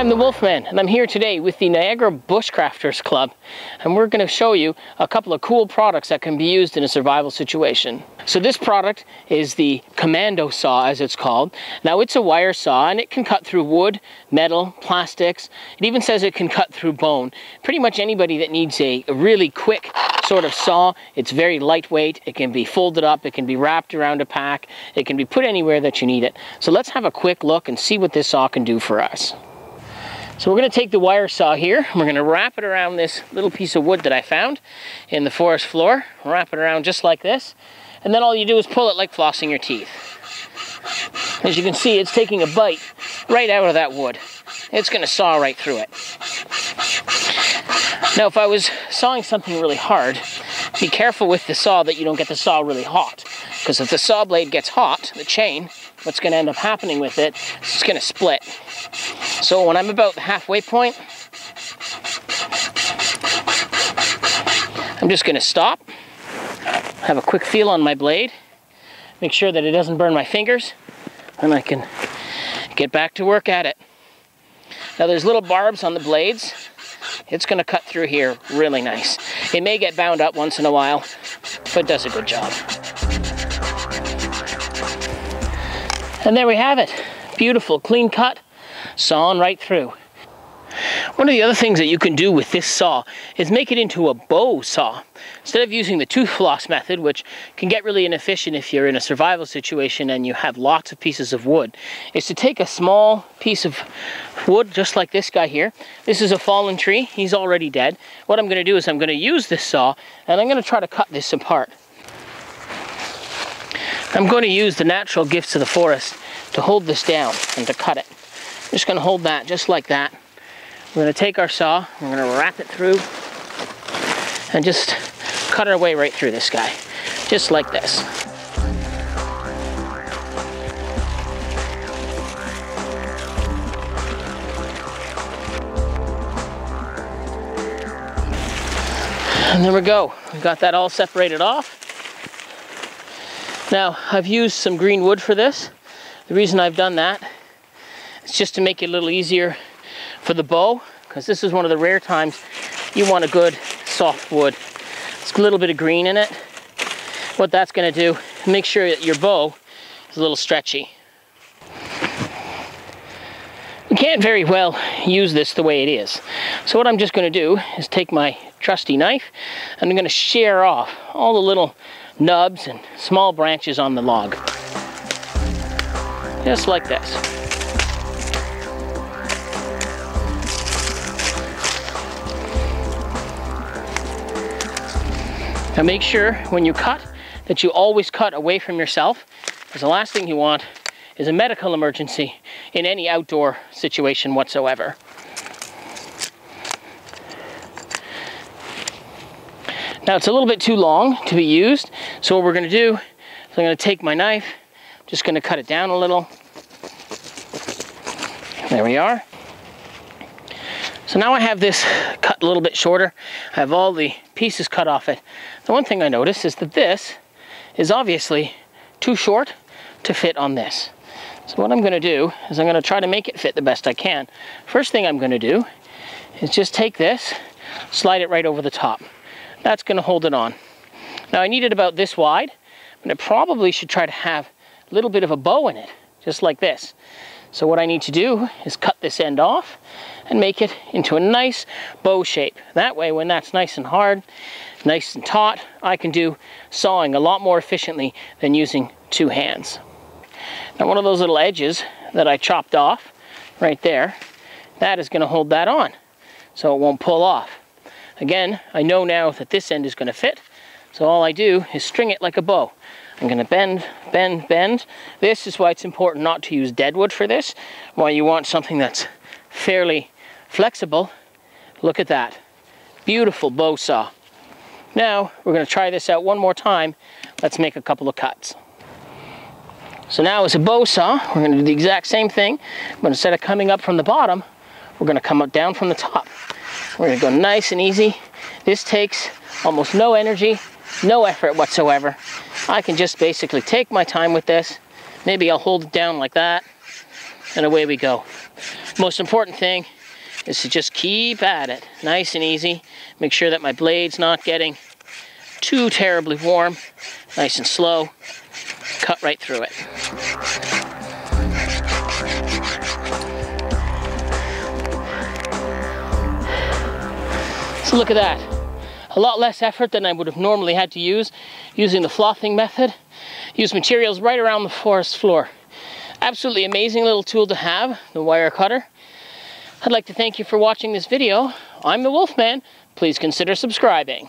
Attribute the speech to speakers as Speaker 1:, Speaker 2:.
Speaker 1: I'm the Wolfman, and I'm here today with the Niagara Bushcrafters Club, and we're going to show you a couple of cool products that can be used in a survival situation. So this product is the Commando saw, as it's called. Now it's a wire saw, and it can cut through wood, metal, plastics. It even says it can cut through bone. Pretty much anybody that needs a really quick sort of saw. It's very lightweight. It can be folded up. It can be wrapped around a pack. It can be put anywhere that you need it. So let's have a quick look and see what this saw can do for us. So we're going to take the wire saw here, and we're going to wrap it around this little piece of wood that I found in the forest floor. Wrap it around just like this, and then all you do is pull it like flossing your teeth. As you can see, it's taking a bite right out of that wood. It's going to saw right through it. Now, if I was sawing something really hard, be careful with the saw that you don't get the saw really hot, because if the saw blade gets hot, the chain, what's going to end up happening with it, it's going to split. So when I'm about the halfway point, I'm just going to stop, have a quick feel on my blade, make sure that it doesn't burn my fingers, and I can get back to work at it. Now there's little barbs on the blades. It's going to cut through here really nice. It may get bound up once in a while, but it does a good job. And there we have it. Beautiful, clean cut, sawn right through. One of the other things that you can do with this saw is make it into a bow saw. Instead of using the tooth floss method, which can get really inefficient if you're in a survival situation and you have lots of pieces of wood, is to take a small piece of wood, just like this guy here. This is a fallen tree. He's already dead. What I'm going to do is I'm going to use this saw, and I'm going to try to cut this apart. I'm going to use the natural gifts of the forest to hold this down and to cut it. I'm just going to hold that just like that. We're going to take our saw, we're going to wrap it through, and just cut our way right through this guy, just like this. And there we go. We got that all separated off. Now, I've used some green wood for this. The reason I've done that is just to make it a little easier for the bow, because this is one of the rare times you want a good soft wood. It's a little bit of green in it. What that's going to do, make sure that your bow is a little stretchy. You can't very well use this the way it is. So what I'm just going to do is take my trusty knife, and I'm going to shear off all the little nubs and small branches on the log. Just like this. Now make sure when you cut that you always cut away from yourself, because the last thing you want is a medical emergency in any outdoor situation whatsoever. Now it's a little bit too long to be used, so what we're going to do is I'm going to take my knife, just going to cut it down a little. There we are. So now I have this cut a little bit shorter. I have all the pieces cut off it. The one thing I noticed is that this is obviously too short to fit on this. So what I'm going to do is I'm going to try to make it fit the best I can. First thing I'm going to do is just take this, slide it right over the top. That's going to hold it on. Now I need it about this wide, but I probably should try to have a little bit of a bow in it, just like this. So what I need to do is cut this end off and make it into a nice bow shape. That way, when that's nice and hard, nice and taut, I can do sawing a lot more efficiently than using two hands. Now one of those little edges that I chopped off right there, that is going to hold that on so it won't pull off. Again, I know now that this end is going to fit, so all I do is string it like a bow. I'm going to bend, bend, bend. This is why it's important not to use deadwood for this, why you want something that's fairly flexible. Look at that. Beautiful bow saw. Now, we're going to try this out one more time. Let's make a couple of cuts. So now as a bow saw, we're going to do the exact same thing, but instead of coming up from the bottom, we're we're going to come up down from the top. We're going to go nice and easy. This takes almost no energy, no effort whatsoever. I can just basically take my time with this. Maybe I'll hold it down like that, and away we go. Most important thing is to just keep at it, nice and easy. Make sure that my blade's not getting too terribly warm. Nice and slow. Cut right through it. So look at that. A lot less effort than I would have normally had to use using the flossing method. Use materials right around the forest floor. Absolutely amazing little tool to have, the wire cutter. I'd like to thank you for watching this video. I'm the Wolfman. Please consider subscribing.